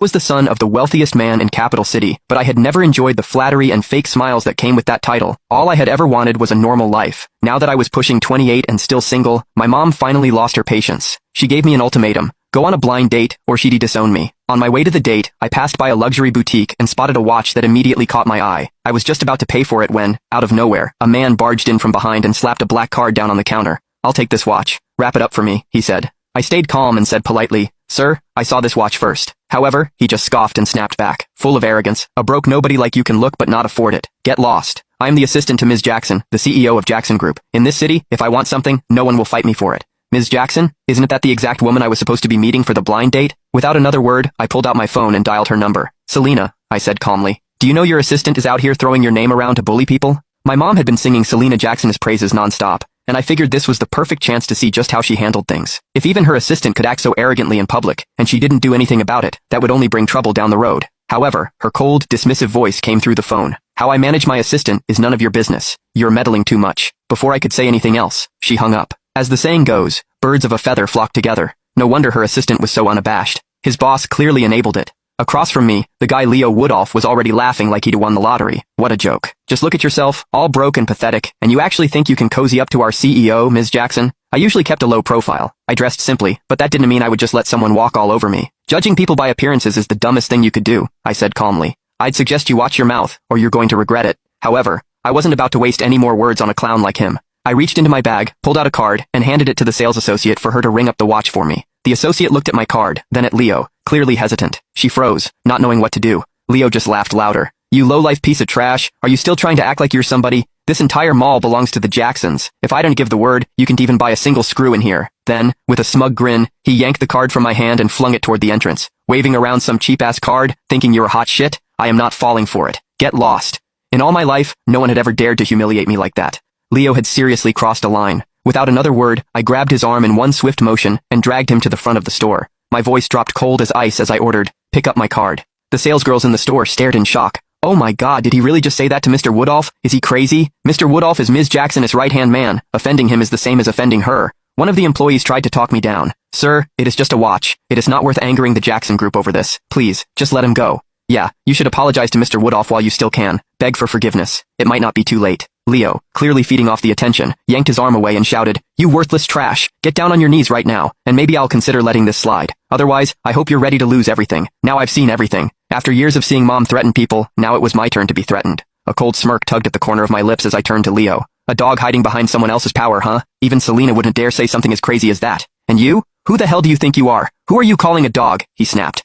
was the son of the wealthiest man in Capital City, but I had never enjoyed the flattery and fake smiles that came with that title. All I had ever wanted was a normal life. Now that I was pushing 28 and still single, my mom finally lost her patience. She gave me an ultimatum: go on a blind date, or she'd disown me. On my way to the date, I passed by a luxury boutique and spotted a watch that immediately caught my eye. I was just about to pay for it when, out of nowhere, a man barged in from behind and slapped a black card down on the counter. "I'll take this watch. Wrap it up for me," he said. I stayed calm and said politely, "Sir, I saw this watch first." However, he just scoffed and snapped back, full of arrogance. "A broke nobody like you can look but not afford it. Get lost. I am the assistant to Ms. Jackson, the CEO of Jackson Group. In this city, if I want something, no one will fight me for it." "Ms. Jackson? Isn't that the exact woman I was supposed to be meeting for the blind date?" Without another word, I pulled out my phone and dialed her number. "Selena," I said calmly, "do you know your assistant is out here throwing your name around to bully people?" My mom had been singing Selena Jackson's praises nonstop, and I figured this was the perfect chance to see just how she handled things. If even her assistant could act so arrogantly in public, and she didn't do anything about it, that would only bring trouble down the road. However, her cold, dismissive voice came through the phone. "How I manage my assistant is none of your business. You're meddling too much." Before I could say anything else, she hung up. As the saying goes, birds of a feather flock together. No wonder her assistant was so unabashed. His boss clearly enabled it. Across from me, the guy Leo Woodolph was already laughing like he'd won the lottery. What a joke. "Just look at yourself, all broke and pathetic, and you actually think you can cozy up to our CEO, Ms. Jackson?" I usually kept a low profile. I dressed simply, but that didn't mean I would just let someone walk all over me. "Judging people by appearances is the dumbest thing you could do," I said calmly. "I'd suggest you watch your mouth, or you're going to regret it." However, I wasn't about to waste any more words on a clown like him. I reached into my bag, pulled out a card, and handed it to the sales associate for her to ring up the watch for me. The associate looked at my card, then at Leo, clearly hesitant. She froze, not knowing what to do. Leo just laughed louder. "You low-life piece of trash, are you still trying to act like you're somebody? This entire mall belongs to the Jacksons. If I don't give the word, you can't even buy a single screw in here." Then, with a smug grin, he yanked the card from my hand and flung it toward the entrance. "Waving around some cheap-ass card, thinking you're a hot shit? I am not falling for it. Get lost." In all my life, no one had ever dared to humiliate me like that. Leo had seriously crossed a line. Without another word, I grabbed his arm in one swift motion and dragged him to the front of the store. My voice dropped cold as ice as I ordered, "Pick up my card." The salesgirls in the store stared in shock. "Oh my god, did he really just say that to Mr. Woodolph? Is he crazy? Mr. Woodolph is Ms. Jackson's right-hand man. Offending him is the same as offending her." One of the employees tried to talk me down. "Sir, it is just a watch. It is not worth angering the Jackson Group over this. Please, just let him go." "Yeah, you should apologize to Mr. Woodolph while you still can. Beg for forgiveness. It might not be too late." Leo, clearly feeding off the attention, yanked his arm away and shouted, "You worthless trash! Get down on your knees right now, and maybe I'll consider letting this slide. Otherwise, I hope you're ready to lose everything. Now I've seen everything." After years of seeing Mom threaten people, now it was my turn to be threatened. A cold smirk tugged at the corner of my lips as I turned to Leo. "A dog hiding behind someone else's power, huh? Even Selena wouldn't dare say something as crazy as that. And you? Who the hell do you think you are? Who are you calling a dog?" he snapped.